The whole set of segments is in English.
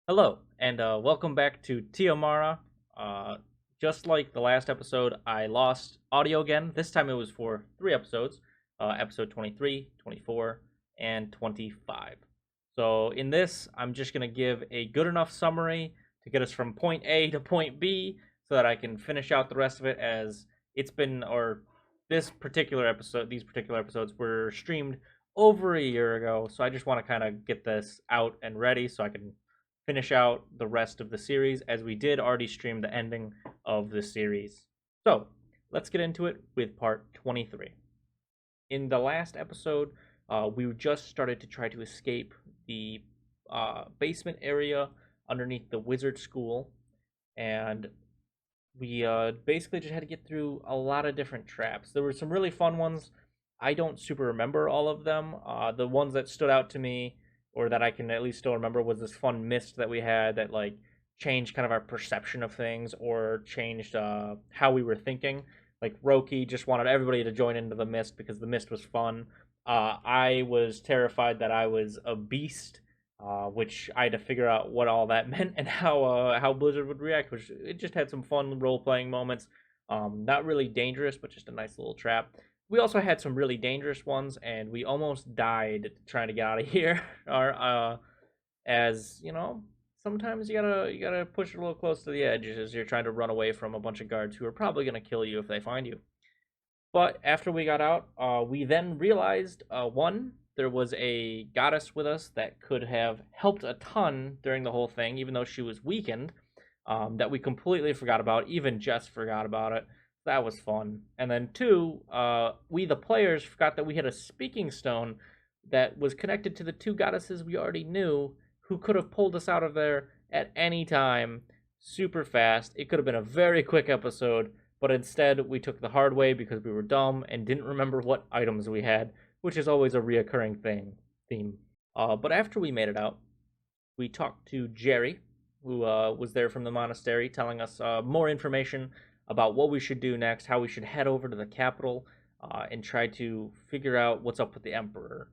Hello, and welcome back to Tiomara. Uh, just like the last episode, I lost audio again. This time it was for three episodes, episode 23, 24, and 25. So in this, I'm just going to give a good enough summary to get us from point A to point B so that I can finish out the rest of it as it's been, or this particular episode, these particular episodes were streamed over a year ago. So I just want to kind of get this out and ready so I can finish out the rest of the series, as we did already stream the ending of the series. So let's get into it with part 23. In the last episode, we just started to try to escape the basement area underneath the wizard school, and we basically just had to get through a lot of different traps. There were some really fun ones. I don't super remember all of them. The ones that stood out to me, or that I can at least still remember, was this fun mist that we had that like changed kind of our perception of things, or changed how we were thinking. Like Roki just wanted everybody to join into the mist because the mist was fun. I was terrified that I was a beast, which I had to figure out what all that meant and how Blizzard would react. Which it just had some fun role playing moments. Not really dangerous, but just a nice little trap. We also had some really dangerous ones, and we almost died trying to get out of here. Our as you know, sometimes you gotta push it a little close to the edge as you're trying to run away from a bunch of guards who are probably gonna kill you if they find you. But after we got out, we then realized one, there was a goddess with us that could have helped a ton during the whole thing, even though she was weakened. That we completely forgot about. Even Jess forgot about it. That was fun. And then two, we the players forgot that we had a speaking stone that was connected to the two goddesses we already knew, who could have pulled us out of there at any time, super fast. It could have been a very quick episode, but instead we took the hard way because we were dumb and didn't remember what items we had, which is always a reoccurring theme. But after we made it out, we talked to Jerry, who was there from the monastery, telling us more information about what we should do next, how we should head over to the capital, and try to figure out what's up with the emperor.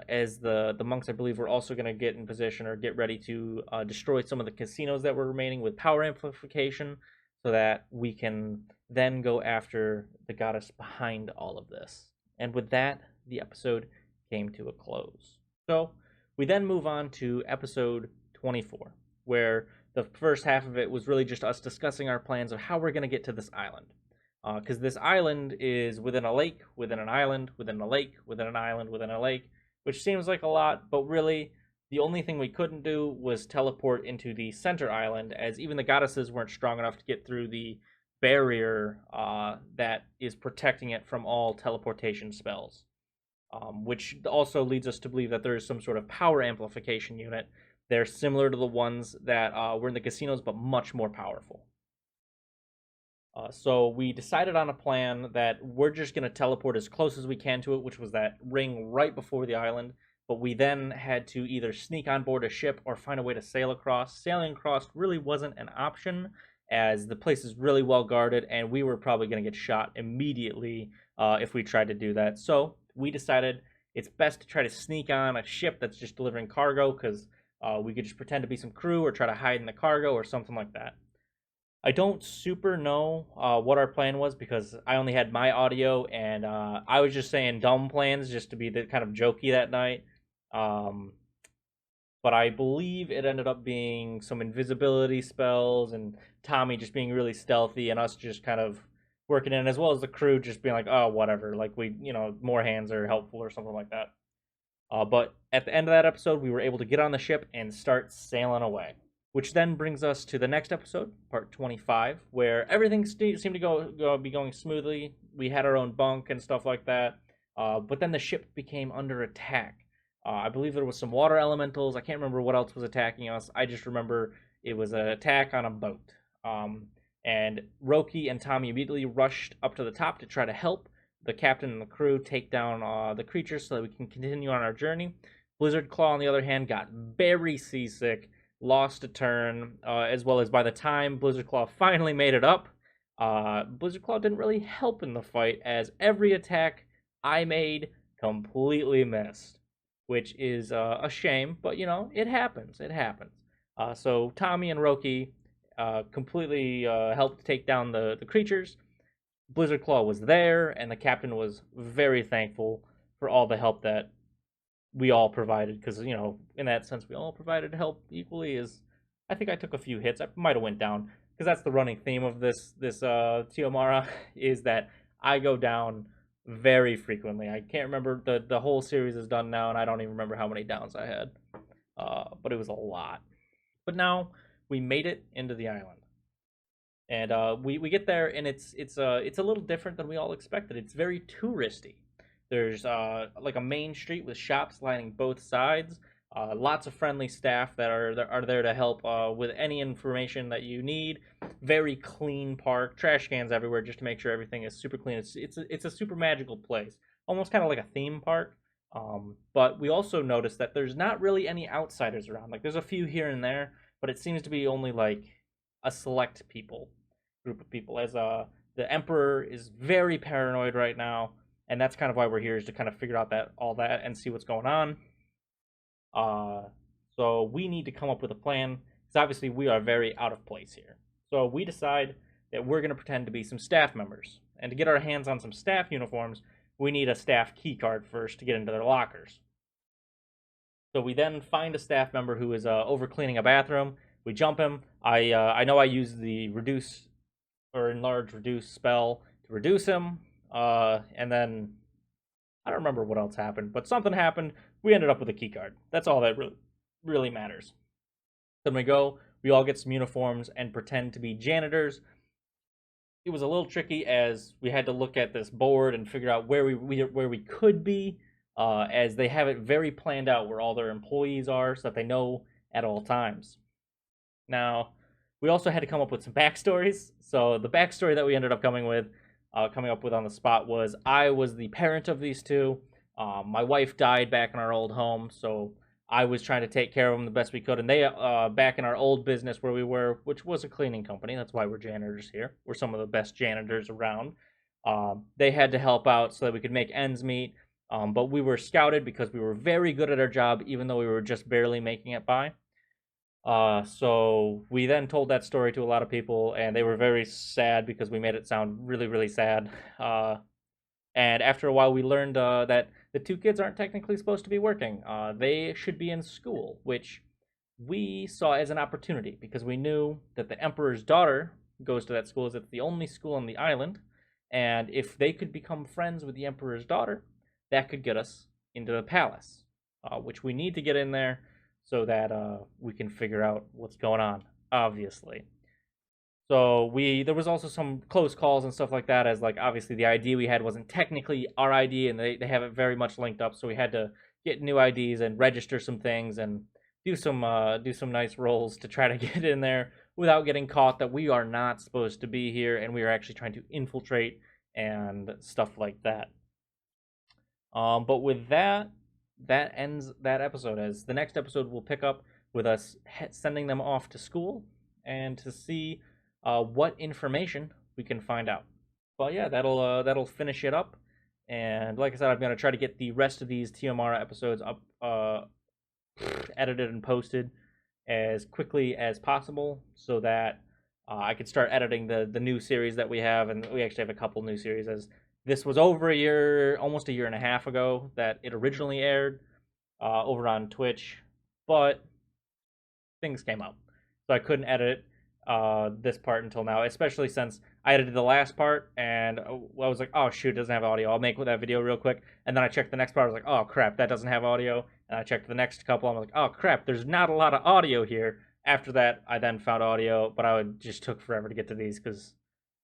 As the monks, I believe, were also going to get in position or get ready to destroy some of the casinos that were remaining with power amplification, so that we can then go after the goddess behind all of this. And with that, the episode came to a close. So we then move on to episode 24, where the first half of it was really just us discussing our plans of how we're going to get to this island. Because this island is within a lake, within an island, within a lake, within an island, within a lake, which seems like a lot, but really the only thing we couldn't do was teleport into the center island, as even the goddesses weren't strong enough to get through the barrier that is protecting it from all teleportation spells. Which also leads us to believe that there is some sort of power amplification unit. They're similar to the ones that were in the casinos, but much more powerful. So we decided on a plan that we're just going to teleport as close as we can to it, which was that ring right before the island. But we then had to either sneak on board a ship or find a way to sail across. Sailing across really wasn't an option, as the place is really well guarded, and we were probably going to get shot immediately if we tried to do that. So we decided it's best to try to sneak on a ship that's just delivering cargo, because we could just pretend to be some crew or try to hide in the cargo or something like that. I don't super know what our plan was, because I only had my audio, and I was just saying dumb plans just to be the kind of jokey that night. Um, but I believe it ended up being some invisibility spells and Tommy just being really stealthy and us just kind of working in, as well as the crew just being like, oh, whatever, like we, more hands are helpful or something like that. But at the end of that episode, we were able to get on the ship and start sailing away. Which then brings us to the next episode, part 25, where everything seemed to be going smoothly. We had our own bunk and stuff like that. But then the ship became under attack. I believe there was some water elementals. I can't remember what else was attacking us. I just remember it was an attack on a boat. And Roki and Tommy immediately rushed up to the top to try to help the captain and the crew take down the creatures so that we can continue on our journey. Blizzard Claw, on the other hand, got very seasick, lost a turn, as well as by the time Blizzard Claw finally made it up, Blizzard Claw didn't really help in the fight, as every attack I made completely missed, which is a shame, but it happens. It happens. So Tommy and Roki completely helped take down the creatures. Blizzard Claw was there, and the captain was very thankful for all the help that we all provided. Because in that sense, we all provided help equally. As I think I took a few hits. I might have went down because that's the running theme of this Tiomara is that I go down very frequently. I can't remember the whole series is done now, and I don't even remember how many downs I had. But it was a lot. But now we made it into the island, and we get there, and it's a little different than we all expected. It's very touristy. There's like a main street with shops lining both sides. Lots of friendly staff that are there to help with any information that you need. Very clean park, trash cans everywhere, just to make sure everything is super clean. It's a super magical place, almost kind of like a theme park. But we also noticed that there's not really any outsiders around. Like there's a few here and there, but it seems to be only like a select group of people. As the Emperor is very paranoid right now, and that's kind of why we're here, is to kind of figure out that all that and see what's going on. Uh, so we need to come up with a plan because obviously we are very out of place here. So we decide that we're going to pretend to be some staff members, and to get our hands on some staff uniforms, we need a staff key card first to get into their lockers. So we then find a staff member who is over cleaning a bathroom. We jump him. I know I used the reduce or enlarge reduce spell to reduce him, and then I don't remember what else happened, but something happened. We ended up with a key card. That's all that really matters. Then we go. We all get some uniforms and pretend to be janitors. It was a little tricky as we had to look at this board and figure out where we could be, as they have it very planned out where all their employees are, so that they know at all times. Now, we also had to come up with some backstories. So the backstory that we ended up coming up with on the spot was I was the parent of these two. My wife died back in our old home, so I was trying to take care of them the best we could. And they, back in our old business where we were, which was a cleaning company, that's why we're janitors here. We're some of the best janitors around. They had to help out so that we could make ends meet. But we were scouted because we were very good at our job, even though we were just barely making it by. So we then told that story to a lot of people, and they were very sad because we made it sound really sad. And after a while, we learned that the two kids aren't technically supposed to be working. They should be in school, which we saw as an opportunity because we knew that the Emperor's daughter goes to that school, as it's the only school on the island. And if they could become friends with the Emperor's daughter, that could get us into the palace, which we need to get in there so that we can figure out what's going on, obviously. So there was also some close calls and stuff like that, as like obviously the ID we had wasn't technically our ID, and they have it very much linked up. So we had to get new IDs and register some things and do some nice rolls to try to get in there without getting caught that we are not supposed to be here and we are actually trying to infiltrate and stuff like that. But with that, that ends that episode. As the next episode will pick up with us sending them off to school and to see what information we can find out. But yeah, that'll finish it up. And like I said, I'm gonna try to get the rest of these Tiomara episodes up, edited and posted as quickly as possible, so that I could start editing the new series that we have. And we actually have a couple new series, as this was over a year, almost a year and a half ago that it originally aired over on Twitch, but things came up, so I couldn't edit this part until now, especially since I edited the last part and I was like, oh shoot, it doesn't have audio. I'll make that video real quick. And then I checked the next part. I was like, oh crap, that doesn't have audio. And I checked the next couple. I'm like, oh crap, there's not a lot of audio here. After that, I then found audio, but just took forever to get to these because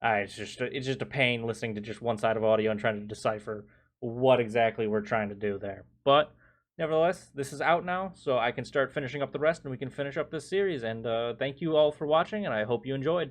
it's just a pain listening to just one side of audio and trying to decipher what exactly we're trying to do there. But nevertheless, this is out now, so I can start finishing up the rest and we can finish up this series. And thank you all for watching, and I hope you enjoyed.